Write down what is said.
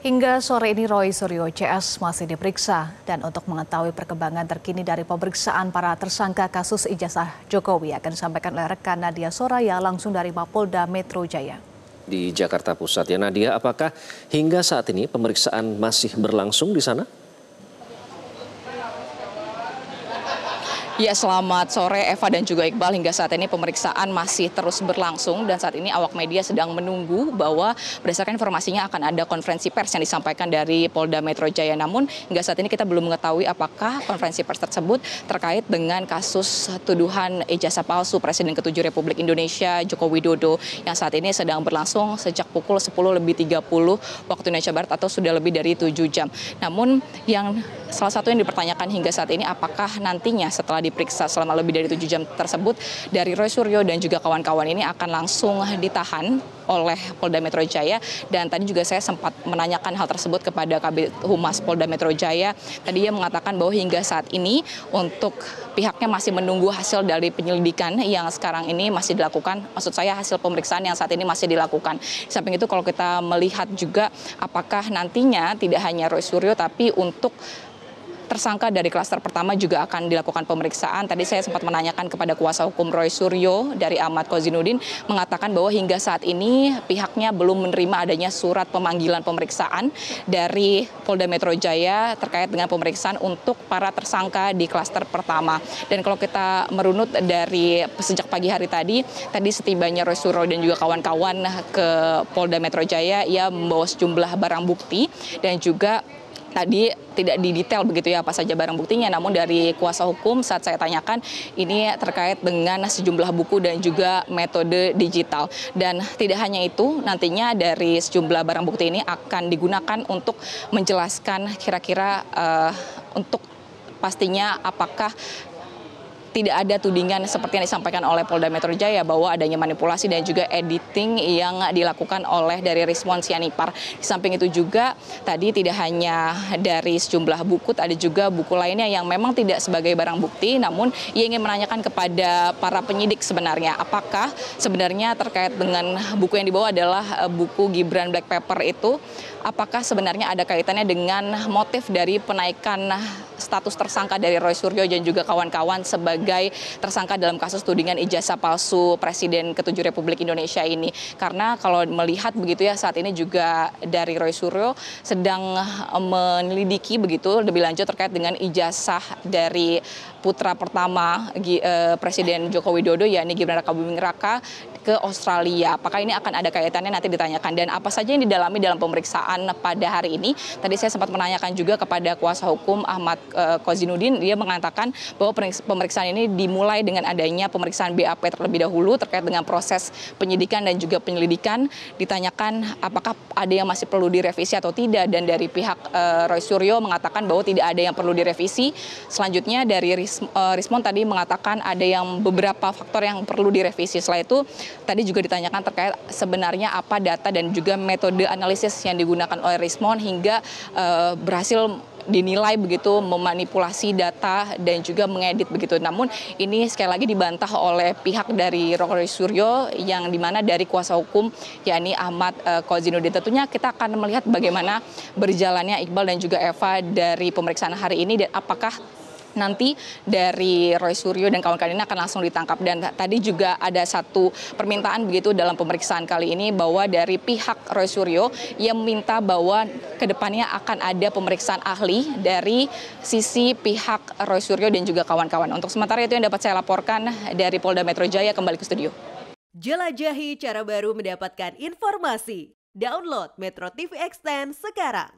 Hingga sore ini Roy Suryo CS masih diperiksa dan untuk mengetahui perkembangan terkini dari pemeriksaan para tersangka kasus ijazah Jokowi akan disampaikan oleh rekan Nadia Soraya langsung dari Mapolda Metro Jaya. Di Jakarta Pusat ya Nadia, apakah hingga saat ini pemeriksaan masih berlangsung di sana? Ya, selamat sore Eva dan juga Iqbal. Hingga saat ini pemeriksaan masih terus berlangsung dan saat ini awak media sedang menunggu bahwa berdasarkan informasinya akan ada konferensi pers yang disampaikan dari Polda Metro Jaya. Namun hingga saat ini kita belum mengetahui apakah konferensi pers tersebut terkait dengan kasus tuduhan ijazah palsu Presiden ke-7 Republik Indonesia Joko Widodo yang saat ini sedang berlangsung sejak pukul 10.30 waktu Indonesia Barat atau sudah lebih dari 7 jam. Namun salah satu yang dipertanyakan hingga saat ini apakah nantinya setelah diperiksa selama lebih dari 7 jam tersebut dari Roy Suryo dan juga kawan-kawan ini akan langsung ditahan oleh Polda Metro Jaya. Dan tadi juga saya sempat menanyakan hal tersebut kepada Kabid Humas Polda Metro Jaya. Tadi dia mengatakan bahwa hingga saat ini untuk pihaknya masih menunggu hasil dari penyelidikan yang sekarang ini masih dilakukan. Maksud saya hasil pemeriksaan yang saat ini masih dilakukan. Di samping itu kalau kita melihat juga apakah nantinya tidak hanya Roy Suryo tapi untuk tersangka dari klaster pertama juga akan dilakukan pemeriksaan. Tadi saya sempat menanyakan kepada kuasa hukum Roy Suryo dari Ahmad Kozinudin mengatakan bahwa hingga saat ini pihaknya belum menerima adanya surat pemanggilan pemeriksaan dari Polda Metro Jaya terkait dengan pemeriksaan untuk para tersangka di klaster pertama. Dan kalau kita merunut dari sejak pagi hari tadi setibanya Roy Suryo dan juga kawan-kawan ke Polda Metro Jaya, ia membawa sejumlah barang bukti dan juga tadi tidak didetail begitu ya apa saja barang buktinya, namun dari kuasa hukum saat saya tanyakan ini terkait dengan sejumlah buku dan juga metode digital. Dan tidak hanya itu, nantinya dari sejumlah barang bukti ini akan digunakan untuk menjelaskan kira-kira untuk pastinya apakah tidak ada tudingan seperti yang disampaikan oleh Polda Metro Jaya bahwa adanya manipulasi dan juga editing yang dilakukan oleh dari Rizwan Sianipar. Di samping itu juga tadi tidak hanya dari sejumlah buku, ada juga buku lainnya yang memang tidak sebagai barang bukti, namun ia ingin menanyakan kepada para penyidik sebenarnya apakah sebenarnya terkait dengan buku yang dibawa adalah buku Gibran Black Paper itu, apakah sebenarnya ada kaitannya dengan motif dari penaikan status tersangka dari Roy Suryo dan juga kawan-kawan sebagai tersangka dalam kasus tudingan ijazah palsu Presiden ke-7 Republik Indonesia ini. Karena kalau melihat begitu ya, saat ini juga dari Roy Suryo sedang menyelidiki begitu lebih lanjut terkait dengan ijazah dari putra pertama Presiden Joko Widodo yakni Gibran Rakabuming Raka ke Australia. Apakah ini akan ada kaitannya, nanti ditanyakan. Dan apa saja yang didalami dalam pemeriksaan pada hari ini, tadi saya sempat menanyakan juga kepada kuasa hukum Ahmad Kozinudin. Dia mengatakan bahwa pemeriksaan ini dimulai dengan adanya pemeriksaan BAP terlebih dahulu terkait dengan proses penyidikan dan juga penyelidikan. Ditanyakan apakah ada yang masih perlu direvisi atau tidak, dan dari pihak Roy Suryo mengatakan bahwa tidak ada yang perlu direvisi. Selanjutnya dari Rismon tadi mengatakan ada yang beberapa faktor yang perlu direvisi. Setelah itu tadi juga ditanyakan terkait sebenarnya apa data dan juga metode analisis yang digunakan oleh Rismon hingga berhasil dinilai begitu memanipulasi data dan juga mengedit begitu. Namun ini sekali lagi dibantah oleh pihak dari Roy Suryo yang dimana dari kuasa hukum yakni Ahmad Kozinudin. Tentunya kita akan melihat bagaimana berjalannya Iqbal dan juga Eva dari pemeriksaan hari ini dan apakah nanti dari Roy Suryo dan kawan-kawan ini akan langsung ditangkap. Dan tadi juga ada satu permintaan begitu dalam pemeriksaan kali ini bahwa dari pihak Roy Suryo ia meminta bahwa kedepannya akan ada pemeriksaan ahli dari sisi pihak Roy Suryo dan juga kawan-kawan. Untuk sementara itu yang dapat saya laporkan dari Polda Metro Jaya. Kembali ke studio. Jelajahi cara baru mendapatkan informasi. Download Metro TV Extend sekarang.